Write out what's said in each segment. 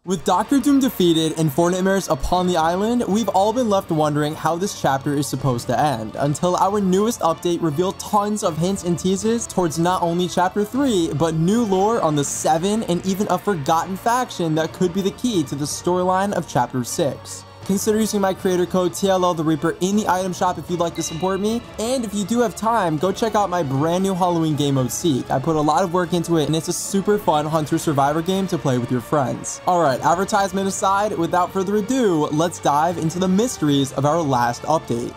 With Dr. Doom defeated and Fortnite upon the island, we've all been left wondering how this chapter is supposed to end, until our newest update revealed tons of hints and teases towards not only chapter 3, but new lore on the 7 and even a forgotten faction that could be the key to the storyline of chapter 6. Consider using my creator code TLL the Reaper in the item shop if you'd like to support me, and if you do have time, go check out my brand new Halloween game mode Seek. I put a lot of work into it and it's a super fun hunter survivor game to play with your friends. Alright, advertisement aside, without further ado, let's dive into the mysteries of our last update.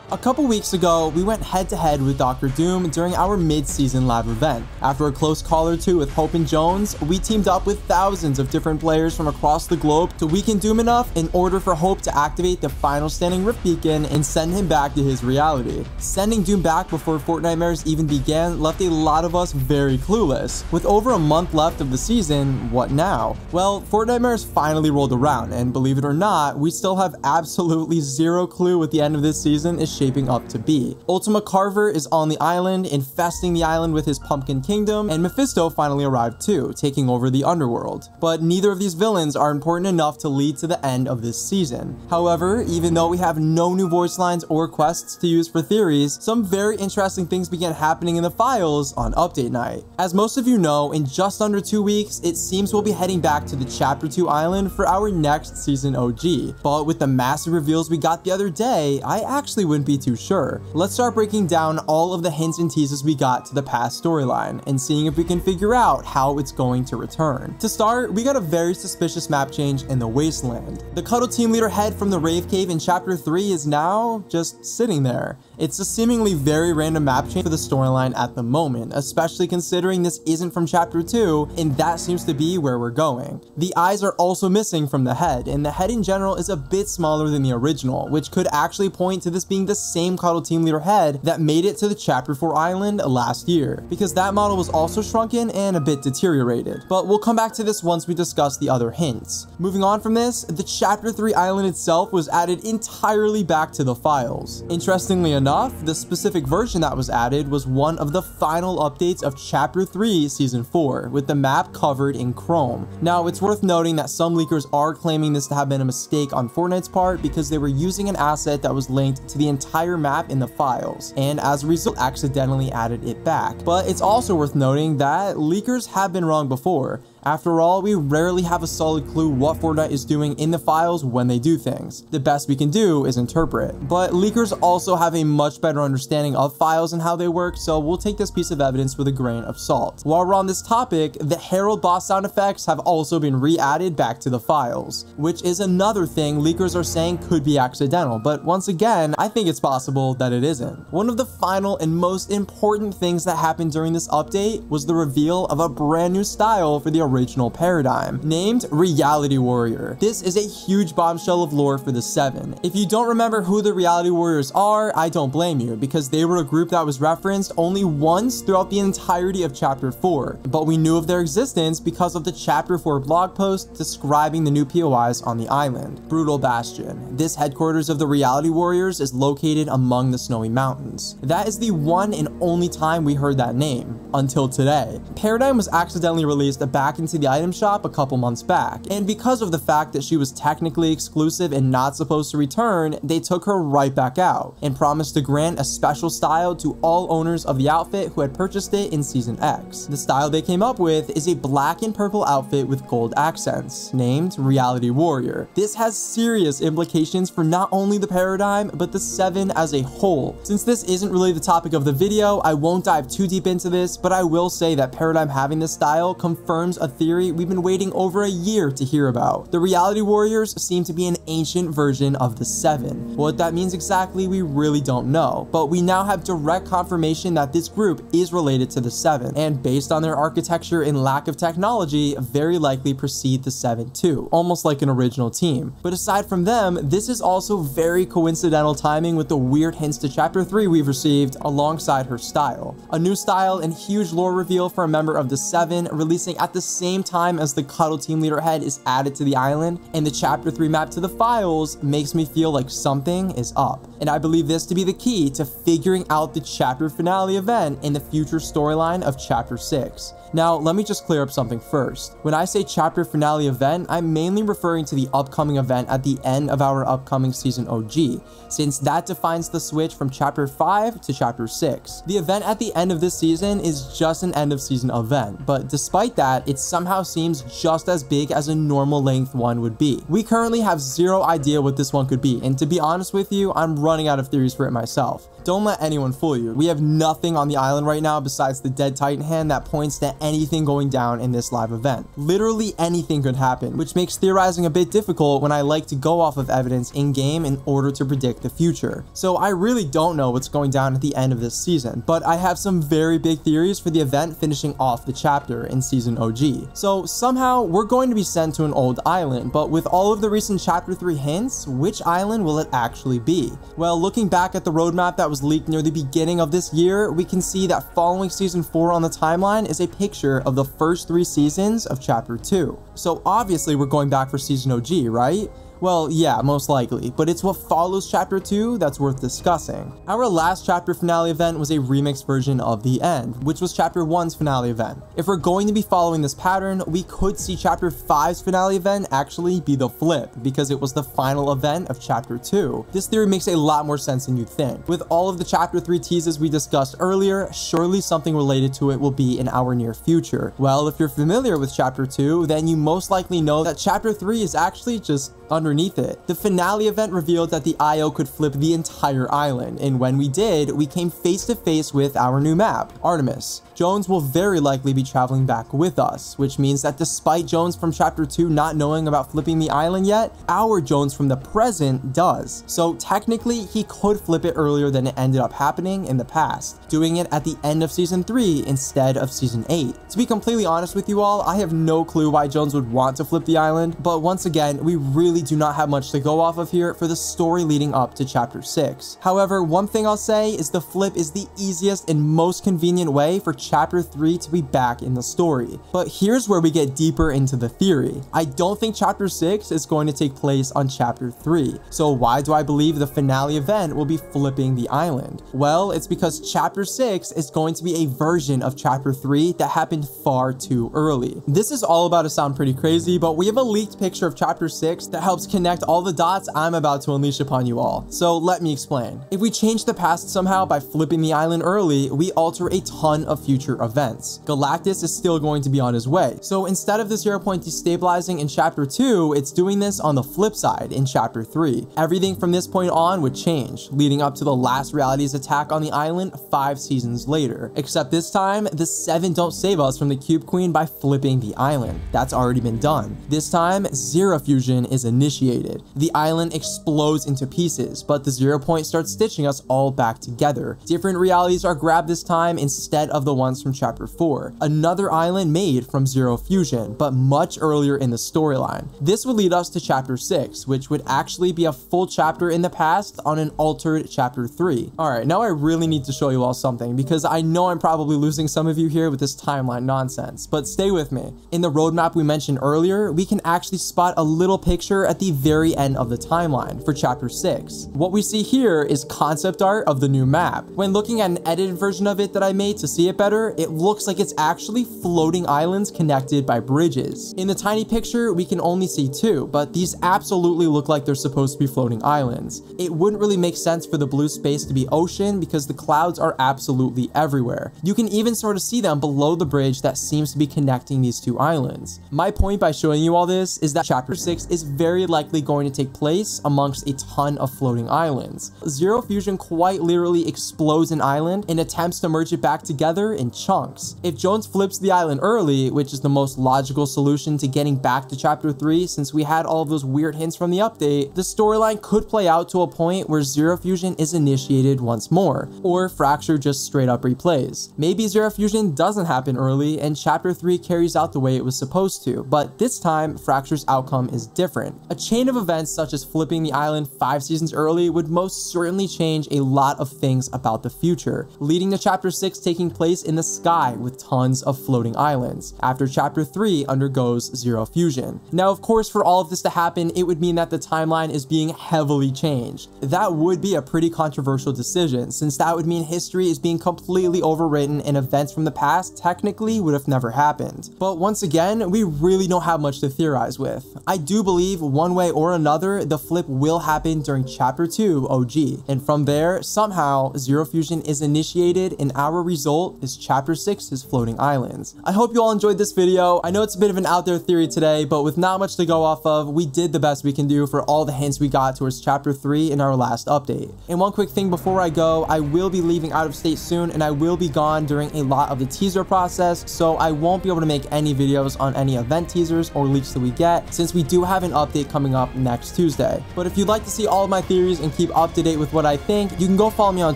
A couple weeks ago, we went head-to-head with Dr. Doom during our mid-season lab event. After a close call or two with Hope and Jones, we teamed up with thousands of different players from across the globe to weaken Doom enough in order for Hope to activate the final standing Rift Beacon and send him back to his reality. Sending Doom back before Fortnite even began left a lot of us very clueless. With over a month left of the season, what now? Well, Fortnite finally rolled around, and believe it or not, we still have absolutely zero clue what the end of this season is shaping up to be. Ultima Carver is on the island, infesting the island with his Pumpkin Kingdom, and Mephisto finally arrived too, taking over the underworld. But neither of these villains are important enough to lead to the end of this season. However, even though we have no new voice lines or quests to use for theories, some very interesting things began happening in the files on update night. As most of you know, in just under 2 weeks, it seems we'll be heading back to the chapter 2 island for our next season OG. But with the massive reveals we got the other day, I actually wouldn't be too sure. Let's start breaking down all of the hints and teases we got to the past storyline and seeing if we can figure out how it's going to return. To start, we got a very suspicious map change in the Wasteland. The Cuddle team leader head from the Rave Cave in chapter 3 is now just sitting there. It's a seemingly very random map change for the storyline at the moment, especially considering this isn't from chapter 2 and that seems to be where we're going. The eyes are also missing from the head, and the head in general is a bit smaller than the original, which could actually point to this being the same Cuddle team leader head that made it to the chapter 4 island last year, because that model was also shrunken and a bit deteriorated. But we'll come back to this once we discuss the other hints. Moving on from this, the chapter 3 island itself was added entirely back to the files. Interestingly enough, the specific version that was added was one of the final updates of chapter 3 season 4, with the map covered in chrome. Now, it's worth noting that some leakers are claiming this to have been a mistake on Fortnite's part because they were using an asset that was linked to the entire map in the files, and as a result accidentally added it back. But it's also worth noting that leakers have been wrong before. After all, we rarely have a solid clue what Fortnite is doing in the files when they do things. The best we can do is interpret. But leakers also have a much better understanding of files and how they work, so we'll take this piece of evidence with a grain of salt. While we're on this topic, the Herald boss sound effects have also been re-added back to the files, which is another thing leakers are saying could be accidental, but once again, I think it's possible that it isn't. One of the final and most important things that happened during this update was the reveal of a brand new style for the original paradigm, named Reality Warrior. This is a huge bombshell of lore for the 7. If you don't remember who the Reality Warriors are, I don't blame you, because they were a group that was referenced only once throughout the entirety of chapter 4, but we knew of their existence because of the chapter 4 blog post describing the new POIs on the island. Brutal Bastion. This headquarters of the Reality Warriors is located among the snowy mountains. That is the one and only time we heard that name, until today. Paradigm was accidentally released back into the item shop a couple months back, and because of the fact that she was technically exclusive and not supposed to return, they took her right back out and promised to grant a special style to all owners of the outfit who had purchased it in Season X. The style they came up with is a black and purple outfit with gold accents, named Reality Warrior. This has serious implications for not only the paradigm, but the 7 as a whole. Since this isn't really the topic of the video, I won't dive too deep into this, but I will say that Paradigm having this style confirms a theory we've been waiting over a year to hear about. The Reality Warriors seem to be an ancient version of the 7. What that means exactly, we really don't know, but we now have direct confirmation that this group is related to the 7, and based on their architecture and lack of technology, very likely precede the 7 too, almost like an original team. But aside from them, this is also very coincidental timing with the weird hints to chapter 3 we've received alongside her style. A new style and huge lore reveal for a member of the 7 releasing at the same time as the Cuddle team leader head is added to the island, and the chapter 3 map to the files makes me feel like something is up. and I believe this to be the key to figuring out the chapter finale event in the future storyline of Chapter 6. Now, let me just clear up something first. When I say chapter finale event, I'm mainly referring to the upcoming event at the end of our upcoming season OG, since that defines the switch from Chapter 5 to Chapter 6. The event at the end of this season is just an end of season event, but despite that, it somehow seems just as big as a normal length one would be. We currently have zero idea what this one could be, and to be honest with you, I'm running out of theories for it myself. Don't let anyone fool you. We have nothing on the island right now besides the dead Titan hand that points to anything going down in this live event. Literally anything could happen, which makes theorizing a bit difficult when I like to go off of evidence in-game in order to predict the future. So I really don't know what's going down at the end of this season, but I have some very big theories for the event finishing off the chapter in season OG. So somehow we're going to be sent to an old island, but with all of the recent Chapter 3 hints, which island will it actually be? Well, looking back at the roadmap that was leaked near the beginning of this year, we can see that following season 4 on the timeline is a picture of the first 3 seasons of Chapter 2. So obviously we're going back for season OG, right? Well, yeah, most likely, but it's what follows Chapter 2 that's worth discussing. Our last chapter finale event was a remix version of The End, which was Chapter 1's finale event. If we're going to be following this pattern, we could see Chapter 5's finale event actually be the flip, because it was the final event of Chapter 2. This theory makes a lot more sense than you'd think. With all of the Chapter 3 teases we discussed earlier, surely something related to it will be in our near future. Well, if you're familiar with Chapter 2, then you most likely know that Chapter 3 is actually just underneath it. The finale event revealed that the HEYO could flip the entire island, and when we did, we came face to face with our new map, Artemis. Jones will very likely be traveling back with us, which means that despite Jones from Chapter 2 not knowing about flipping the island yet, our Jones from the present does. So technically, he could flip it earlier than it ended up happening in the past, doing it at the end of Season 3 instead of Season 8. To be completely honest with you all, I have no clue why Jones would want to flip the island, but once again, we really do not have much to go off of here for the story leading up to Chapter 6. However, one thing I'll say is the flip is the easiest and most convenient way for Chapter 3 to be back in the story. But here's where we get deeper into the theory. I don't think Chapter 6 is going to take place on Chapter 3. So why do I believe the finale event will be flipping the island? Well, it's because Chapter 6 is going to be a version of Chapter 3 that happened far too early. This is all about to sound pretty crazy, but we have a leaked picture of Chapter 6 that helps connect all the dots I'm about to unleash upon you all. So let me explain. If we change the past somehow by flipping the island early, we alter a ton of future events. Galactus is still going to be on his way. So instead of the 0 point destabilizing in Chapter 2, it's doing this on the flip side in Chapter 3. Everything from this point on would change, leading up to the last reality's attack on the island 5 seasons later. Except this time, the 7 don't save us from the Cube Queen by flipping the island. That's already been done. This time, Zero Fusion is initiated. The island explodes into pieces, but the 0 point starts stitching us all back together. Different realities are grabbed this time instead of the ones from Chapter 4. Another island made from Zero Fusion, but much earlier in the storyline. This would lead us to Chapter 6, which would actually be a full chapter in the past on an altered Chapter 3. Alright, now I really need to show you all something, because I know I'm probably losing some of you here with this timeline nonsense, but stay with me. In the roadmap we mentioned earlier, we can actually spot a little picture at the very end of the timeline for Chapter 6. What we see here is concept art of the new map. When looking at an edited version of it that I made to see it better, it looks like it's actually floating islands connected by bridges. In the tiny picture, we can only see 2, but these absolutely look like they're supposed to be floating islands. It wouldn't really make sense for the blue space to be ocean because the clouds are absolutely everywhere. You can even sort of see them below the bridge that seems to be connecting these 2 islands. My point by showing you all this is that Chapter 6 is very likely going to take place amongst a ton of floating islands. Zero Fusion quite literally explodes an island and attempts to merge it back together in chunks. If Jones flips the island early, which is the most logical solution to getting back to Chapter 3 since we had all of those weird hints from the update, the storyline could play out to a point where Zero Fusion is initiated once more, or Fracture just straight up replays. Maybe Zero Fusion doesn't happen early and Chapter 3 carries out the way it was supposed to, but this time Fracture's outcome is different. A chain of events such as flipping the island 5 seasons early would most certainly change a lot of things about the future, leading to Chapter 6 taking place in the sky with tons of floating islands, after Chapter 3 undergoes zero fusion. Now, of course, for all of this to happen, it would mean that the timeline is being heavily changed. That would be a pretty controversial decision, since that would mean history is being completely overwritten and events from the past technically would have never happened. But once again, we really don't have much to theorize with. I do believe one way or another, the flip will happen during Chapter 2 OG, and from there, somehow, zero fusion is initiated and our result is Chapter 6's floating islands. I hope you all enjoyed this video. I know it's a bit of an out there theory today, but with not much to go off of, we did the best we can do for all the hints we got towards Chapter 3 in our last update. And one quick thing before I go, I will be leaving out of state soon and I will be gone during a lot of the teaser process, so I won't be able to make any videos on any event teasers or leaks that we get, since we do have an update coming up next Tuesday. But if you'd like to see all of my theories and keep up to date with what I think, you can go follow me on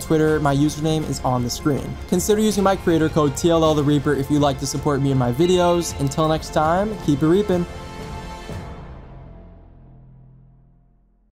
Twitter. My username is on the screen. Consider using my creator code TLL the Reaper if you'd like to support me in my videos. Until next time, keep it reaping.